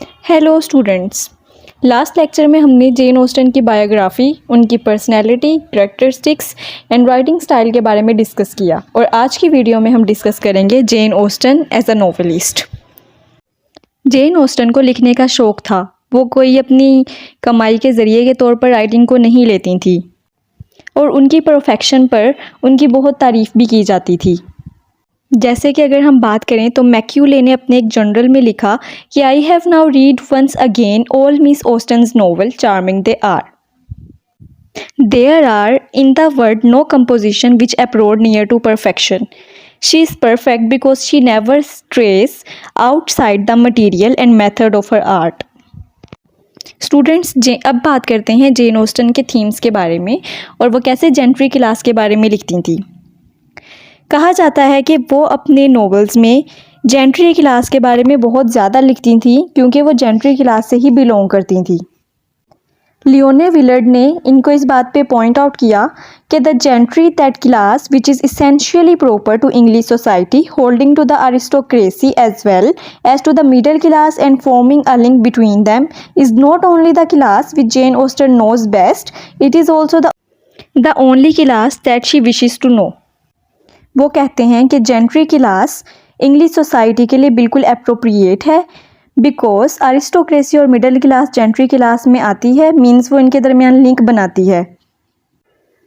Hello students. Last lecture में हमने Jane Austen की बायोग्राफी, उनकी personality, characteristics and writing style के बारे में डिस्कस किया और आज की वीडियो में हम डिस्कस करेंगे Jane Austen as a novelist. Jane Austen को लिखने का शौक़ था। वो कोई अपनी कमाई के ज़रिए के तौर पर राइटिंग को नहीं लेती थी और उनकी परफेक्शन पर उनकी बहुत तारीफ़ भी की जाती थी। जैसे कि अगर हम बात करें तो मैक्यूले ने अपने एक जर्नल में लिखा कि I have now read once again all Miss Austen's novel charming they are. There are in the world no composition which approach near to perfection. She is perfect because she never strays outside the material and method of her art. Students, अब बात करते हैं Jane Austen के themes के बारे में और वो कैसे जेंट्री क्लास के बारे में लिखती थी। कहा जाता है कि वो अपने नॉवेल्स में जेंट्री क्लास के बारे में बहुत ज़्यादा लिखती थी क्योंकि वो जेंट्री क्लास से ही बिलोंग करती थी। लियोने विलर्ड ने इनको इस बात पे पॉइंट आउट किया कि the gentry that class which is essentially proper to English society holding to the aristocracy as well as to the middle class and forming a link between them is not only the class which Jane Austen knows best, it is also the only class that she wishes to know. वो कहते हैं कि gentry class English society के लिए बिल्कुल appropriate है because aristocracy और middle class gentry class में आती है, मीन्स वो इनके दरमियान लिंक बनाती है।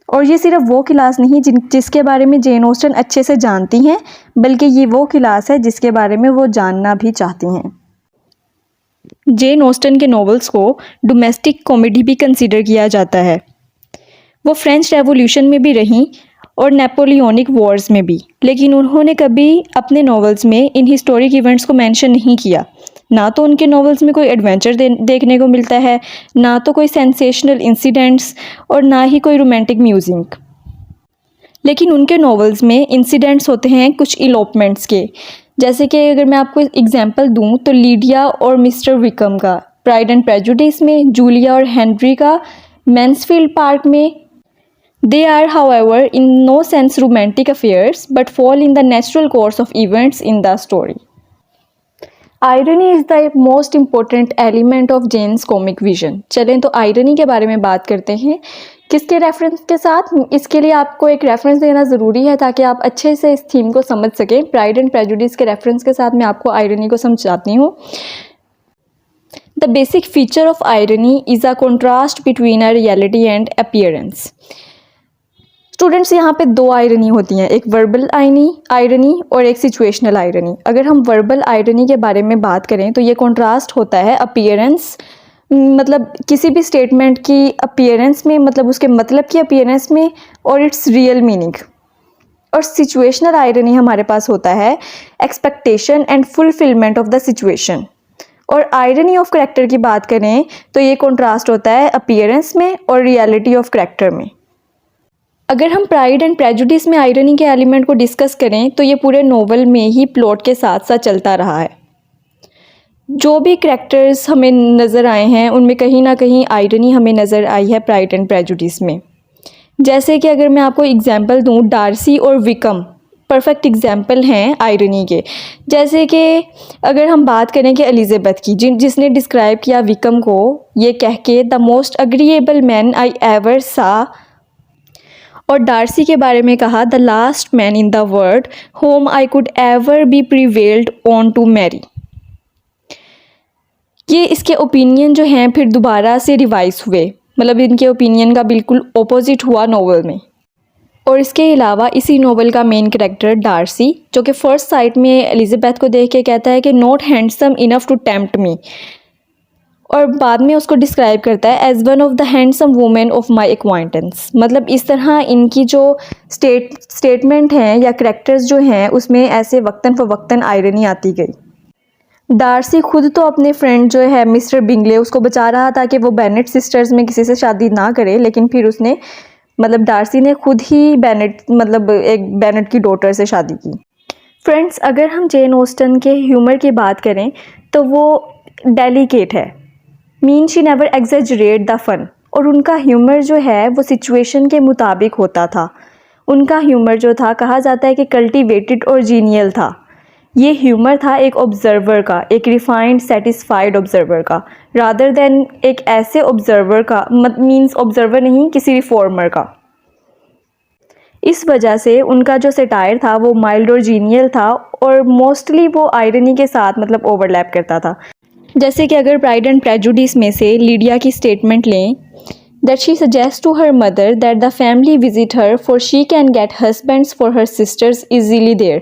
और ये सिर्फ वो क्लास नहीं जिसके बारे में जेन ऑस्टन अच्छे से जानती हैं, बल्कि ये वो क्लास है जिसके बारे में वो जानना भी चाहती हैं। जेन ऑस्टन के नॉवेल्स को डोमेस्टिक कॉमेडी भी कंसीडर किया जाता है। वो फ्रेंच रेवोल्यूशन में भी रहीं और नेपोलियनिक वॉर्स में भी, लेकिन उन्होंने कभी अपने नॉवेल्स में इन हिस्टोरिक इवेंट्स को मेंशन नहीं किया। ना तो उनके नॉवेल्स में कोई एडवेंचर देखने को मिलता है, ना तो कोई सेंसेशनल इंसिडेंट्स और ना ही कोई रोमांटिक म्यूजिक। लेकिन उनके नॉवेल्स में इंसिडेंट्स होते हैं कुछ इलोपमेंट्स के। जैसे कि अगर मैं आपको एग्जांपल दूं तो लीडिया और मिस्टर विकम का प्राइड एंड प्रेजुडिस में, जूलिया और हेनरी का मैंसफील्ड पार्क में। They are, however, in no sense romantic affairs, but fall in the natural course of events in the story. Irony is the most important element of Jane's comic vision. चलें तो irony के बारे में बात करते हैं। किसके रेफरेंस के साथ? इसके लिए आपको एक रेफरेंस देना ज़रूरी है ताकि आप अच्छे से इस थीम को समझ सकें। प्राइड एंड प्रेजुडिस के रेफरेंस के साथ मैं आपको irony को समझाती हूँ। The basic feature of irony is a contrast between a reality and appearance. Students, यहाँ पे दो आयरनी होती हैं, एक वर्बल आयरनी और एक सिचुएशनल आयरनी। अगर हम वर्बल आयरनी के बारे में बात करें तो ये कॉन्ट्रास्ट होता है अपीयरेंस, मतलब किसी भी स्टेटमेंट की अपीयरेंस में, मतलब उसके मतलब की अपीयरेंस में, और इट्स रियल मीनिंग। और सिचुएशनल आयरनी हमारे पास होता है expectation and fulfilment of the situation. और आयरनी ऑफ करैक्टर की बात करें तो ये कॉन्ट्रास्ट होता है अपीयरेंस में और रियलिटी ऑफ करैक्टर में। अगर हम प्राइड एंड प्रेजुडिस में आयरनी के एलिमेंट को डिस्कस करें तो ये पूरे नोवेल में ही प्लॉट के साथ साथ चलता रहा है। जो भी करैक्टर्स हमें नज़र आए हैं उनमें कहीं ना कहीं आयरनी हमें नज़र आई है प्राइड एंड प्रेजुडिस में। जैसे कि अगर मैं आपको एग्जांपल दूं, डार्सी और विकम परफेक्ट एग्जांपल हैं आयरनी के। जैसे कि अगर हम बात करें कि एलिज़ाबेथ की, जिसने डिस्क्राइब किया विकम को ये कह के the most agreeable man I ever saw, और डार्सी के बारे में कहा the last man in the world whom I could ever be prevailed on to marry. ये इसके ओपिनियन जो हैं फिर दोबारा से रिवाइज हुए, मतलब इनके ओपिनियन का बिल्कुल ऑपोजिट हुआ नोवेल में। और इसके अलावा इसी नोवेल का मेन कैरेक्टर डार्सी, जो कि फर्स्ट साइट में एलिज़ाबेथ को देख के कहता है कि not handsome enough to tempt me, और बाद में उसको डिस्क्राइब करता है as one of the handsome women of my acquaintance. मतलब इस तरह इनकी जो स्टेटमेंट हैं या करैक्टर्स जो हैं उसमें ऐसे वक्तन फ़वक्तन आयरनी आती गई। डार्सी खुद तो अपने फ्रेंड जो है मिस्टर बिंगले उसको बचा रहा था कि वो बेनेट सिस्टर्स में किसी से शादी ना करे, लेकिन फिर उसने डार्सी ने खुद ही एक बेनेट की डॉटर से शादी की। फ्रेंड्स, अगर हम जेन ऑस्टन के ह्यूमर की बात करें तो वो डेलिकेट है, mean she never exaggerate the fun. और उनका ह्यूमर जो है वो सिचुएशन के मुताबिक होता था। उनका ह्यूमर जो था कहा जाता है कि कल्टिवेटेड और जीनियल था। ये ह्यूमर था एक ऑब्जर्वर का, एक रिफाइंड सेटिस्फाइड ऑब्जर्वर का, रादर देन एक ऐसे ऑब्जर्वर का, मीन्स ऑब्जर्वर नहीं, किसी रिफॉर्मर का। इस वजह से उनका जो सेटायर था वो माइल्ड और जीनियल था और मोस्टली वो आयरनी के साथ मतलब ओवरलैप करता था। जैसे कि अगर प्राइड एंड प्रेजुडिस में से लीडिया की स्टेटमेंट लें, that she suggests to her mother that the family visit her for she can get husbands for her sisters easily there।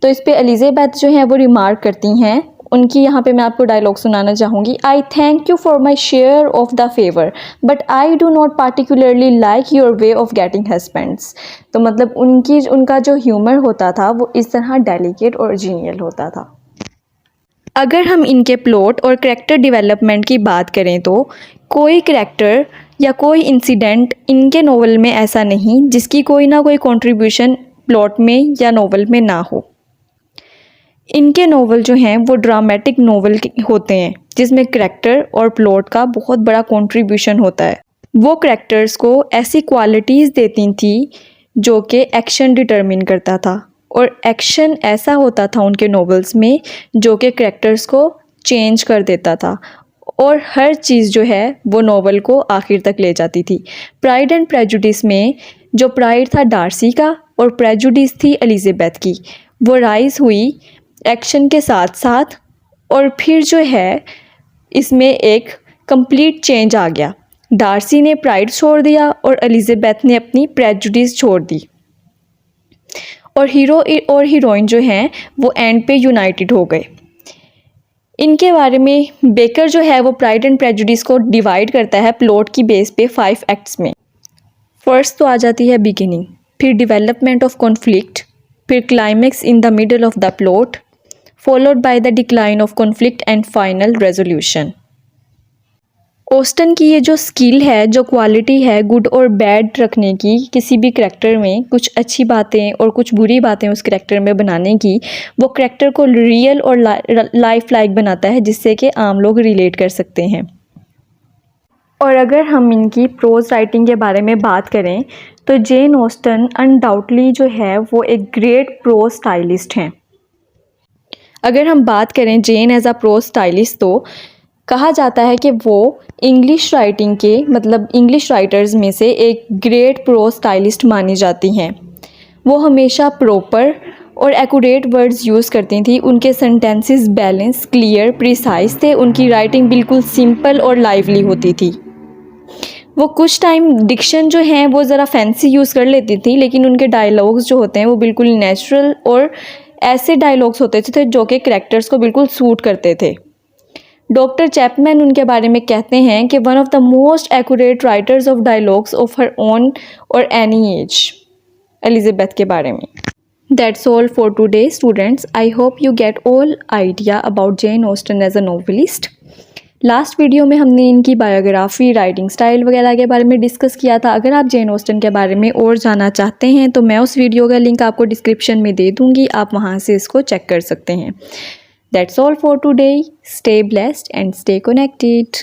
तो इस पे एलिज़ाबेथ जो है वो रिमार्क करती हैं, उनकी यहाँ पे मैं आपको डायलॉग सुनाना चाहूँगी। I thank you for my share of the favour but I do not particularly like your way of getting husbands. तो मतलब उनका जो ह्यूमर होता था वो इस तरह डेलिकेट और जीनियल होता था। अगर हम इनके प्लॉट और करैक्टर डेवलपमेंट की बात करें तो कोई करैक्टर या कोई इंसिडेंट इनके नोवेल में ऐसा नहीं जिसकी कोई ना कोई कंट्रीब्यूशन प्लॉट में या नोवेल में ना हो। इनके नोवेल जो हैं वो ड्रामेटिक नोवेल होते हैं जिसमें करैक्टर और प्लॉट का बहुत बड़ा कंट्रीब्यूशन होता है। वो करैक्टर्स को ऐसी क्वालिटीज़ देती थी जो कि एक्शन डिटरमिन करता था, और एक्शन ऐसा होता था उनके नोवेल्स में जो कि करैक्टर्स को चेंज कर देता था, और हर चीज़ जो है वो नोवेल को आखिर तक ले जाती थी। प्राइड एंड प्रेजुडिस में जो प्राइड था डार्सी का और प्रेजुडिस थी एलिज़ाबेथ की, वो राइज हुई एक्शन के साथ साथ, और फिर जो है इसमें एक कंप्लीट चेंज आ गया। डार्सी ने प्राइड छोड़ दिया और एलिज़ाबेथ ने अपनी प्रेजुडिस छोड़ दी, और हीरो और हीरोइन जो हैं वो एंड पे यूनाइटेड हो गए। इनके बारे में बेकर जो है वो प्राइड एंड प्रेजुडिस को डिवाइड करता है प्लॉट की बेस पे 5 एक्ट्स में। फर्स्ट तो आ जाती है बिगिनिंग, फिर डेवलपमेंट ऑफ कॉन्फ्लिक्ट, फिर climax in the middle of the plot, followed by the decline of conflict and final resolution. Austen की ये जो स्किल है, जो क्वालिटी है गुड और बैड रखने की, किसी भी करैक्टर में कुछ अच्छी बातें और कुछ बुरी बातें उस करैक्टर में बनाने की, वो करैक्टर को रियल और लाइफ लाइक बनाता है जिससे कि आम लोग रिलेट कर सकते हैं। और अगर हम इनकी प्रोज राइटिंग के बारे में बात करें तो जेन ऑस्टन अनडाउटली जो है वो एक ग्रेट प्रोज स्टाइलिस्ट हैं। अगर हम बात करें जेन एज अ प्रोज स्टाइलिस्ट तो कहा जाता है कि वो इंग्लिश राइटिंग के मतलब इंग्लिश राइटर्स में से एक ग्रेट प्रोज स्टाइलिस्ट मानी जाती हैं। वो हमेशा प्रॉपर और एक्यूरेट वर्ड्स यूज़ करती थी, उनके सेंटेंसेस बैलेंस, क्लियर, प्रिसाइज थे, उनकी राइटिंग बिल्कुल सिंपल और लाइवली होती थी। वो कुछ टाइम डिक्शन जो है वो ज़रा फैंसी यूज़ कर लेती थी, लेकिन उनके डायलॉग्स जो होते हैं वो बिल्कुल नेचुरल और ऐसे डायलॉग्स होते थे जो कि करैक्टर्स को बिल्कुल सूट करते थे। डॉक्टर चैपमैन उनके बारे में कहते हैं कि one of the most accurate writers of dialogues of her own or any age, Elizabeth के बारे में। That's all for today students. I hope you get all idea about Jane Austen as a novelist. Last video में हमने इनकी biography, writing style वगैरह के बारे में डिस्कस किया था। अगर आप जेन ऑस्टन के बारे में और जानना चाहते हैं तो मैं उस वीडियो का लिंक आपको डिस्क्रिप्शन में दे दूँगी, आप वहाँ से इसको चेक कर सकते हैं। That's all for today. Stay blessed and stay connected.